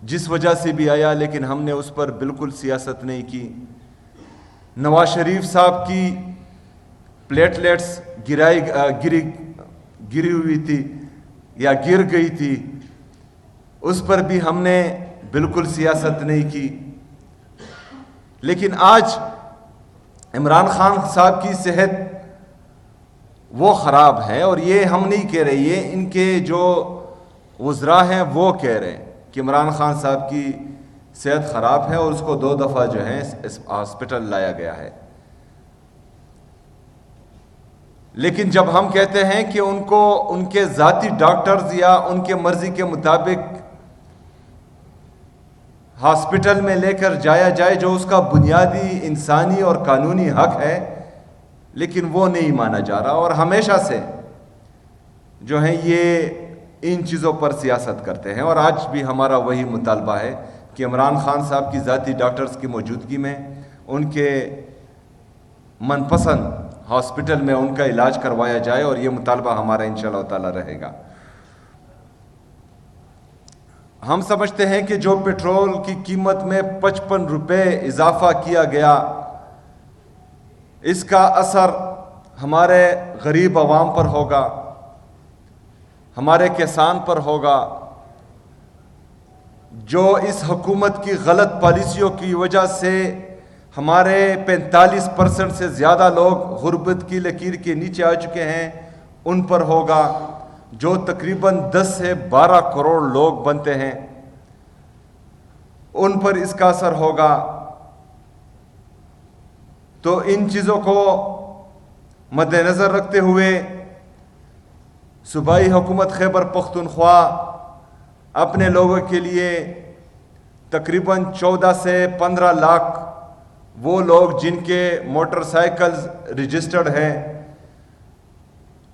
جس وجہ سے بھی آیا، لیکن ہم نے اس پر بالکل سیاست نہیں کی۔ نواز شریف صاحب کی پلیٹلیٹس گری ہوئی تھی یا گر گئی تھی، اس پر بھی ہم نے بالکل سیاست نہیں کی۔ لیکن آج عمران خان صاحب کی صحت وہ خراب ہے، اور یہ ہم نہیں کہہ رہے، یہ ان کے جو وزراء ہیں وہ کہہ رہے ہیں کہ عمران خان صاحب کی صحت خراب ہے اور اس کو 2 دفعہ جو ہے اس ہاسپٹل لایا گیا ہے۔ لیکن جب ہم کہتے ہیں کہ ان کو ان کے ذاتی ڈاکٹرز یا ان کے مرضی کے مطابق ہاسپٹل میں لے کر جایا جائے، جو اس کا بنیادی انسانی اور قانونی حق ہے، لیکن وہ نہیں مانا جا رہا، اور ہمیشہ سے جو ہیں یہ ان چیزوں پر سیاست کرتے ہیں۔ اور آج بھی ہمارا وہی مطالبہ ہے کہ عمران خان صاحب کی ذاتی ڈاکٹرز کی موجودگی میں ان کے من پسند ہاسپٹل میں ان کا علاج کروایا جائے، اور یہ مطالبہ ہمارا انشاءاللہ تعالی رہے گا۔ ہم سمجھتے ہیں کہ جو پیٹرول کی قیمت میں 55 روپے اضافہ کیا گیا، اس کا اثر ہمارے غریب عوام پر ہوگا، ہمارے کسان پر ہوگا، جو اس حکومت کی غلط پالیسیوں کی وجہ سے ہمارے 45% سے زیادہ لوگ غربت کی لکیر کے نیچے آ چکے ہیں، ان پر ہوگا، جو تقریباً 10 سے 12 کروڑ لوگ بنتے ہیں، ان پر اس کا اثر ہوگا۔ تو ان چیزوں کو مد نظر رکھتے ہوئے صوبائی حکومت خیبر پختونخوا اپنے لوگوں کے لیے تقریباً 14 سے 15 لاکھ وہ لوگ جن کے موٹر سائیکلز رجسٹرڈ ہیں،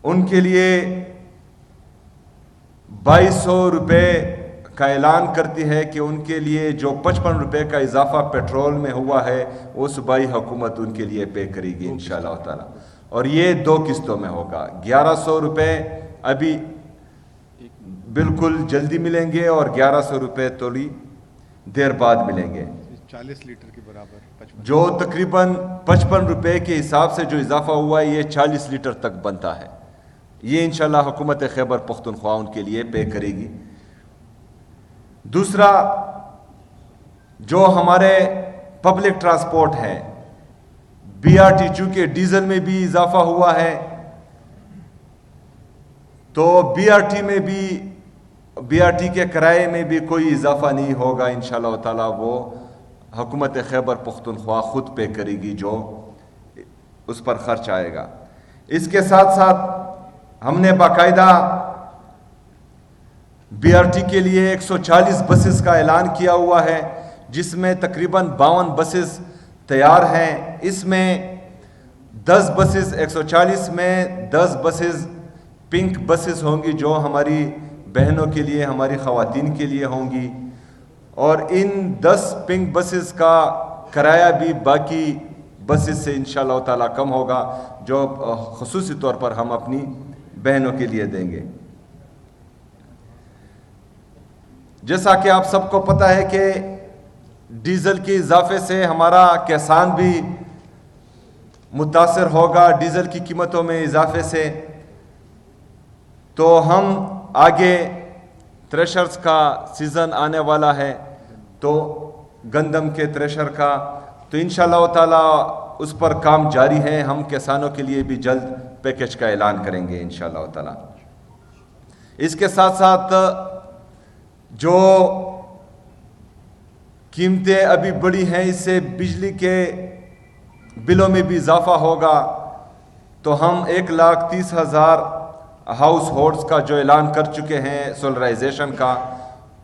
ان کے لیے 2200 روپے کا اعلان کرتی ہے کہ ان کے لیے جو 55 روپے کا اضافہ پیٹرول میں ہوا ہے وہ صوبائی حکومت ان کے لیے پے کرے گی انشاءاللہ تعالی، اور یہ 2 قسطوں میں ہوگا۔ 1100 روپے ابھی بالکل جلدی ملیں گے، اور 1100 روپے تھوڑی دیر بعد ملیں گے، 40 لیٹر کے برابر، جو تقریباً 55 روپے کے حساب سے جو اضافہ ہوا ہے یہ 40 لیٹر تک بنتا ہے۔ یہ انشاءاللہ حکومت خیبر پختونخوا ان کے لیے پے کرے گی۔ دوسرا، جو ہمارے پبلک ٹرانسپورٹ ہے، BRT، چونکہ ڈیزل میں بھی اضافہ ہوا ہے، تو BRT کے کرائے میں بھی کوئی اضافہ نہیں ہوگا انشاءاللہ تعالی، وہ حکومت خیبر پختونخوا خود پے کرے گی جو اس پر خرچ آئے گا۔ اس کے ساتھ ساتھ ہم نے باقاعدہ BRT کے لیے 140 بسز کا اعلان کیا ہوا ہے، جس میں تقریباً 52 بسز تیار ہیں۔ اس میں 10 بسز 140 میں 10 بسز پنک بسز ہوں گی، جو ہماری بہنوں کے لیے، ہماری خواتین کے لیے ہوں گی، اور ان 10 پنک بسز کا کرایہ بھی باقی بسز سے انشاءاللہ تعالی کم ہوگا، جو خصوصی طور پر ہم اپنی بہنوں کے لیے دیں گے۔ جیسا کہ آپ سب کو پتہ ہے کہ ڈیزل کے اضافے سے ہمارا کسان بھی متاثر ہوگا، ڈیزل کی قیمتوں میں اضافے سے۔ تو ہم آگے تھریشرز کا سیزن آنے والا ہے، تو گندم کے تھریشر کا، تو انشاءاللہ تعالی اس پر کام جاری ہے۔ ہم کسانوں کے لیے بھی جلد پیکج کا اعلان کریں گے انشاءاللہ تعالی۔ اس کے ساتھ ساتھ جو قیمتیں ابھی بڑھی ہیں، اس سے بجلی کے بلوں میں بھی اضافہ ہوگا، تو ہم 1,30,000 ہاؤس ہولڈز کا جو اعلان کر چکے ہیں سولرائزیشن کا،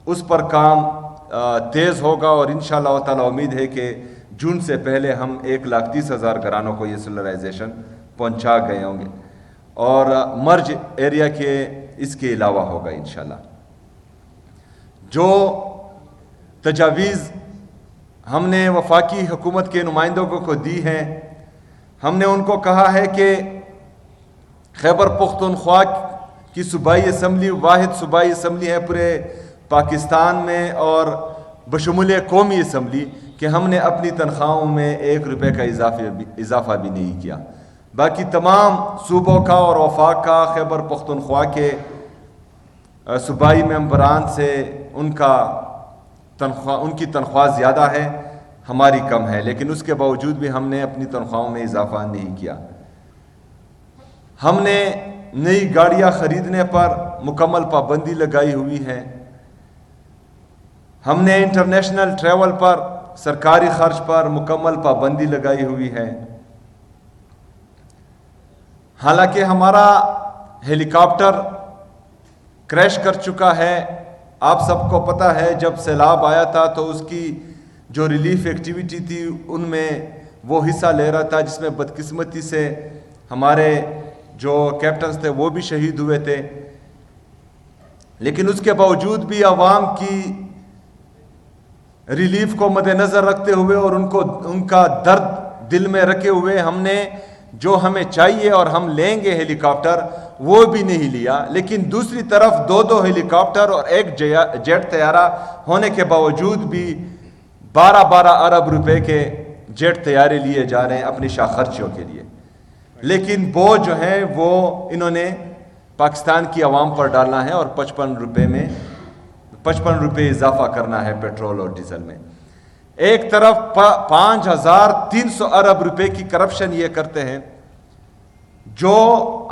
اس پر کام تیز ہوگا، اور انشاءاللہ تعالی امید ہے کہ جون سے پہلے ہم 1,30,000 گھرانوں کو یہ سولرائزیشن پہنچا گئے ہوں گے، اور مرج ایریا کے اس کے علاوہ ہوگا انشاءاللہ۔ جو تجاویز ہم نے وفاقی حکومت کے نمائندوں کو دی ہے، ہم نے ان کو کہا ہے کہ خیبر پختونخوا کی صوبائی اسمبلی واحد صوبائی اسمبلی ہے پورے پاکستان میں، اور بشمول قومی اسمبلی کہ ہم نے اپنی تنخواہوں میں 1 روپے کا اضافہ بھی نہیں کیا. باقی تمام صوبوں کا اور وفاق کا خیبر پختونخوا کے صوبائی ممبران سے ان کی تنخواہ زیادہ ہے, ہماری کم ہے, لیکن اس کے باوجود بھی ہم نے اپنی تنخواہوں میں اضافہ نہیں کیا. ہم نے نئی گاڑیاں خریدنے پر مکمل پابندی لگائی ہوئی ہے. ہم نے انٹرنیشنل ٹریول پر سرکاری خرچ پر مکمل پابندی لگائی ہوئی ہے. حالانکہ ہمارا ہیلی کاپٹر کریش کر چکا ہے. آپ سب کو پتہ ہے جب سیلاب آیا تھا تو اس کی جو ریلیف ایکٹیویٹی تھی ان میں وہ حصہ لے رہا تھا, جس میں بدقسمتی سے ہمارے جو کیپٹنز تھے وہ بھی شہید ہوئے تھے. لیکن اس کے باوجود بھی عوام کی ریلیف کو مد نظر رکھتے ہوئے اور ان کا درد دل میں رکھے ہوئے ہم نے جو ہمیں چاہیے اور ہم لیں گے ہیلی کاپٹر وہ بھی نہیں لیا. لیکن دوسری طرف 2 ہیلی کاپٹر اور 1 جیٹ طیارہ ہونے کے باوجود بھی 12 ارب روپے کے جیٹ طیارے لیے جا رہے ہیں اپنی شاہ خرچیوں کے لیے. لیکن وہ جو ہیں وہ انہوں نے پاکستان کی عوام پر ڈالنا ہے اور 55 روپے اضافہ کرنا ہے پیٹرول اور ڈیزل میں. ایک طرف 5300 ارب روپے کی کرپشن یہ کرتے ہیں, جو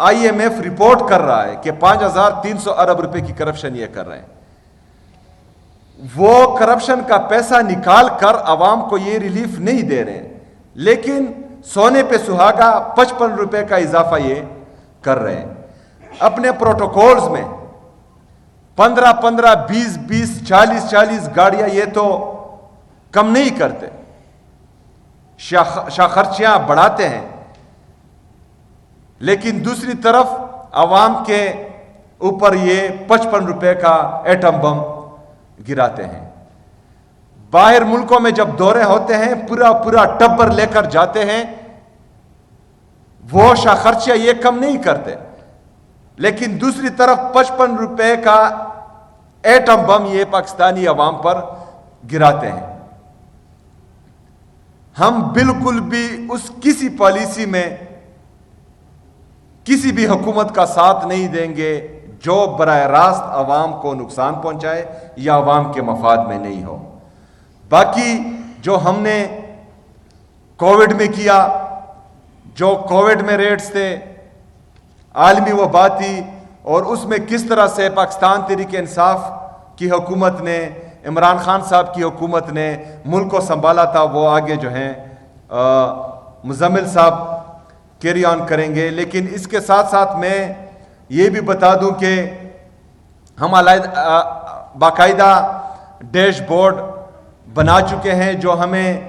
IMF رپورٹ کر رہا ہے کہ 5300 ارب روپے کی کرپشن یہ کر رہے ہیں. وہ کرپشن کا پیسہ نکال کر عوام کو یہ ریلیف نہیں دے رہے ہیں, لیکن سونے پہ سہاگا 55 روپے کا اضافہ یہ کر رہے ہیں. اپنے پروٹوکولز میں 15 20 40 گاڑیاں یہ تو کم نہیں کرتے, شاہ خرچیاں بڑھاتے ہیں, لیکن دوسری طرف عوام کے اوپر یہ 55 روپے کا ایٹم بم گراتے ہیں. باہر ملکوں میں جب دورے ہوتے ہیں پورا ٹبر لے کر جاتے ہیں, وہ شاہ خرچیاں یہ کم نہیں کرتے, لیکن دوسری طرف 55 روپے کا ایٹم بم یہ پاکستانی عوام پر گراتے ہیں. ہم بالکل بھی اس کسی پالیسی میں کسی بھی حکومت کا ساتھ نہیں دیں گے جو براہ راست عوام کو نقصان پہنچائے یا عوام کے مفاد میں نہیں ہو. باقی جو ہم نے کووڈ میں کیا, جو کووڈ میں ریٹس تھے, عالمی وبا تھی, اور اس میں کس طرح سے پاکستان تحریک انصاف کی حکومت نے, عمران خان صاحب کی حکومت نے ملک کو سنبھالا تھا, وہ آگے جو ہیں مزمل صاحب کیری آن کریں گے. لیکن اس کے ساتھ ساتھ میں یہ بھی بتا دوں کہ ہم باقاعدہ ڈیش بورڈ بنا چکے ہیں جو ہمیں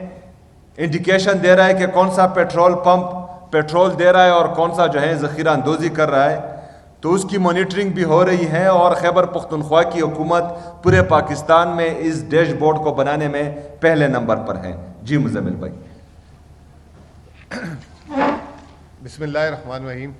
انڈیکیشن دے رہا ہے کہ کون سا پیٹرول پمپ پیٹرول دے رہا ہے اور کون سا جو ہے ذخیرہ اندوزی کر رہا ہے. تو اس کی مانیٹرنگ بھی ہو رہی ہے, اور خیبر پختونخوا کی حکومت پورے پاکستان میں اس ڈیش بورڈ کو بنانے میں پہلے نمبر پر ہے. جی مزمل بھائی. بسم اللہ الرحمن الرحیم.